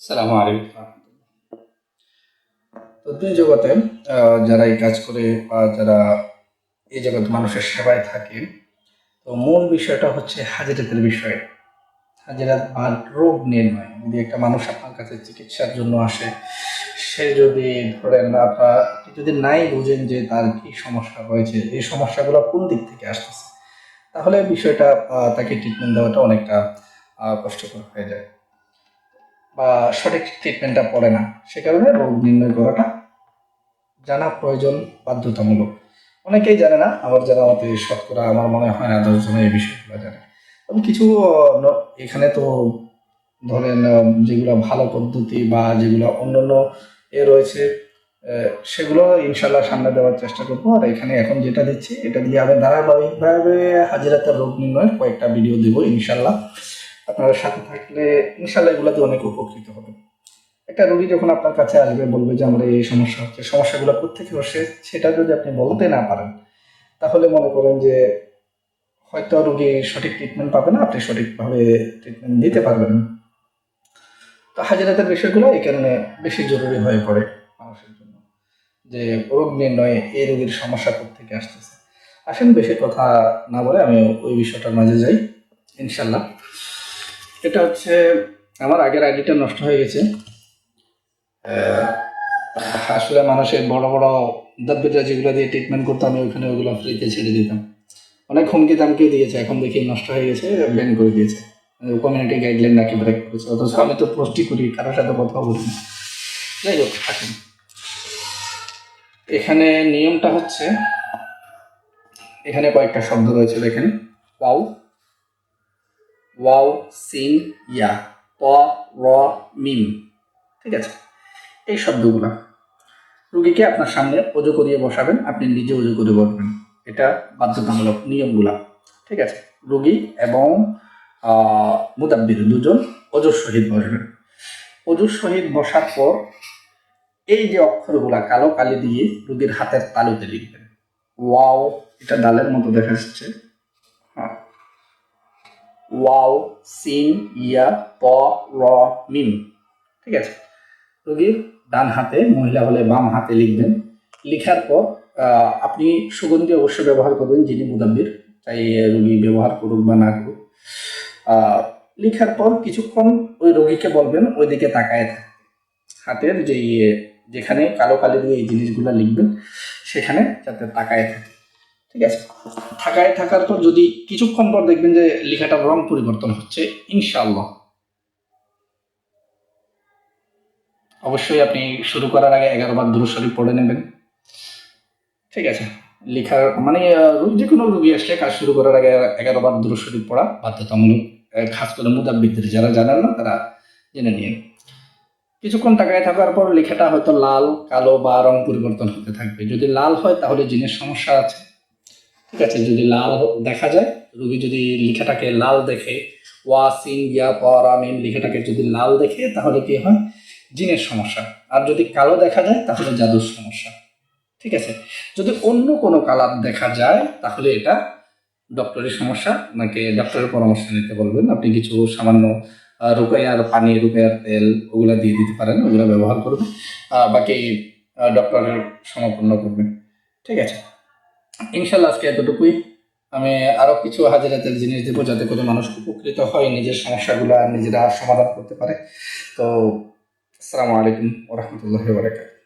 সালামু আলাইকুম। তো দুই জগতে যারা এই কাজ করে বা যারা এই জগৎ মানুষের সেবায় থাকে, তো মূল বিষয়টা হচ্ছে হাজিরাতের বিষয়। হাজিরাত বা রোগ নির্ণয়। যদি একটা মানুষ আপনার কাছে চিকিৎসার জন্য আসে, সে যদি ধরেন আপনি যদি নাই বুঝেন যে তার কি সমস্যা রয়েছে, এই সমস্যাগুলো কোন দিক থেকে আসতেছে, তাহলে বিষয়টা তাকে ট্রিটমেন্ট দেওয়াটা অনেকটা কষ্টকর হয়ে যায় বা সঠিক ট্রিটমেন্টটা পড়ে না। সে কারণে রোগ নির্ণয় করাটা জানা প্রয়োজন, বাধ্যতামূলক। অনেকেই জানে না, আবার যারা মতে শতকরা আমার মনে হয় না 10 জন এই বিষয়গুলো জানে। তবে কিছু এখানে তো ধরেন যেগুলো ভালো পদ্ধতি বা যেগুলো অন্যান্য রয়েছে, সেগুলো ইনশাল্লাহ সামনে দেওয়ার চেষ্টা করবো। আর এখানে এখন যেটা দিচ্ছি এটা দিয়ে আমি ধারাবাহিকভাবে হাজিরাতের রোগ নির্ণয়ের কয়েকটা ভিডিও দেবো ইনশাল্লাহ। আপনারা সাথে থাকলে ইনশাল্লাহ এগুলোতে অনেক উপকৃত হবে। একটা রোগী যখন আপনার কাছে আসবে, বলবে যে আমরা এই সমস্যা হচ্ছে, সমস্যাগুলো কোত্থেকে হচ্ছে সেটা যদি আপনি বলতে না পারেন, তাহলে মনে করেন যে হয়তো রোগী সঠিক ট্রিটমেন্ট পাবে না, আপনি সঠিকভাবে ট্রিটমেন্ট দিতে পারবেন না। তো হাজিরাতের বিষয়গুলো এই কারণে বেশি জরুরি হয়ে পড়ে মানুষের জন্য, যে রোগ নির্ণয়ে এই রোগীর সমস্যা কোত্থেকে আসতেছে। আসেন বেশি কথা না বলে আমি ওই বিষয়টার মাঝে যাই ইনশাল্লাহ। এটা হচ্ছে আমার আগের আইডিটা নষ্ট হয়ে গেছে। আসলে মানুষের বড় বড় দাব্বিটা যেগুলো দিয়ে ট্রিটমেন্ট করতো, আমি ওইখানে ওইগুলো ফ্রিতে ছেড়ে দিতাম। অনেক হুমকি দামকে দিয়েছে, এখন দেখি নষ্ট হয়ে গেছে, ব্যান করে দিয়েছে। কমিউনিটি গাইডলাইন নাকি ব্রেক করেছে, অথচ আমি তো পোস্টই করি, কারোর সাথে কথা বলি না। যাই হোক, আসেন এখানে নিয়মটা হচ্ছে, এখানে কয়েকটা শব্দ রয়েছে দেখেন। ওয়াও, ওয়াও, সিন, ইয়া, ত, র, মিম। ঠিক আছে, এই শব্দগুলা রুগীকে আপনার সামনে অজু করিয়ে বসাবেন, আপনি নিজে অজু করে বসবেন। এটা বাধ্যতামূলক নিয়মগুলা। ঠিক আছে, রুগী এবং মুদাব্বির দুজন অজুর সহিত বসবেন। অজুর সহিত বসার পর এই যে অক্ষরগুলা কালো কালি দিয়ে রুগীর হাতের তালুতে লিখবেন। ওয়াও, এটা ডালের মতো দেখা যাচ্ছে। হ্যাঁ, ওয়াও, সিন, ইয়া, ত, র, মিম। ঠিক আছে, রোগীর ডান হাতে, মহিলা হলে বাম হাতে লিখবেন। লিখার পর আপনি সুগন্ধি অবশ্যই ব্যবহার করবেন, যিনি মুদাব্বির, তাই রোগী ব্যবহার করুক বা না করুক। লিখার পর কিছুক্ষণ ওই রোগীকে বলবেন ওইদিকে তাকায় থাকতে, হাতের যে যেখানে কালো কালি দিয়ে এই জিনিসগুলো লিখবেন সেখানে যাতে তাকায় থাকে। ঠিক আছে, তাকায় থাকার পর যদি কিছুক্ষণ পর দেখবেন যে লেখাটার রং পরিবর্তন হচ্ছে, ইনশাআল্লাহ অবশ্যই আপনি শুরু করার আগে 11 বার দুরূদ শরীফ পড়ে নেবেন। ঠিক আছে, লেখার মানে যে কোনো রুগী আসলে কাজ শুরু করার আগে 11 বার দুরূদ শরীফ পড়া বাধ্যতামূলক। খাস করে মুদাব্বিরদের, যারা জানেন না তারা জেনে নিন। কিছুক্ষণ তাকায় থাকার পর লেখাটা হয়তো লাল, কালো বা রং পরিবর্তন হতে থাকবে। যদি লাল হয় তাহলে জিনের সমস্যা আছে। ঠিক আছে, যদি লাল দেখা যায়, রুগী যদি লেখাটাকে লাল দেখে, ওয়াসিন ইয়া পরামিন লেখাটাকে যদি লাল দেখে, তাহলে কি হয়, জিনের সমস্যা। আর যদি কালো দেখা যায় তাহলে জাদুর সমস্যা। ঠিক আছে, যদি অন্য কোনো কালার দেখা যায় তাহলে এটা ডক্টরের সমস্যা, নাকি ডক্টরের পরামর্শ নিতে বলবেন। আপনি কিছু সামান্য রুকাইয়ার পানি, রুকাইয়ার তেল ওগুলা দিয়ে দিতে পারেন, ওগুলো ব্যবহার করবেন। বাকি ডক্টরের সমাপন্ন করবেন। ঠিক আছে, ইনশাল্লাহ আজকে এতটুকুই। আমি আরো কিছু হাজিরাতের জিনিস দেবো, যাতে করে মানুষ উপকৃত হয়, নিজের সমস্যাগুলো নিজেরা সমাধান করতে পারে। তো আসসালামু আলাইকুম ওয়া রাহমাতুল্লাহি ওয়া বারাকাতুহু।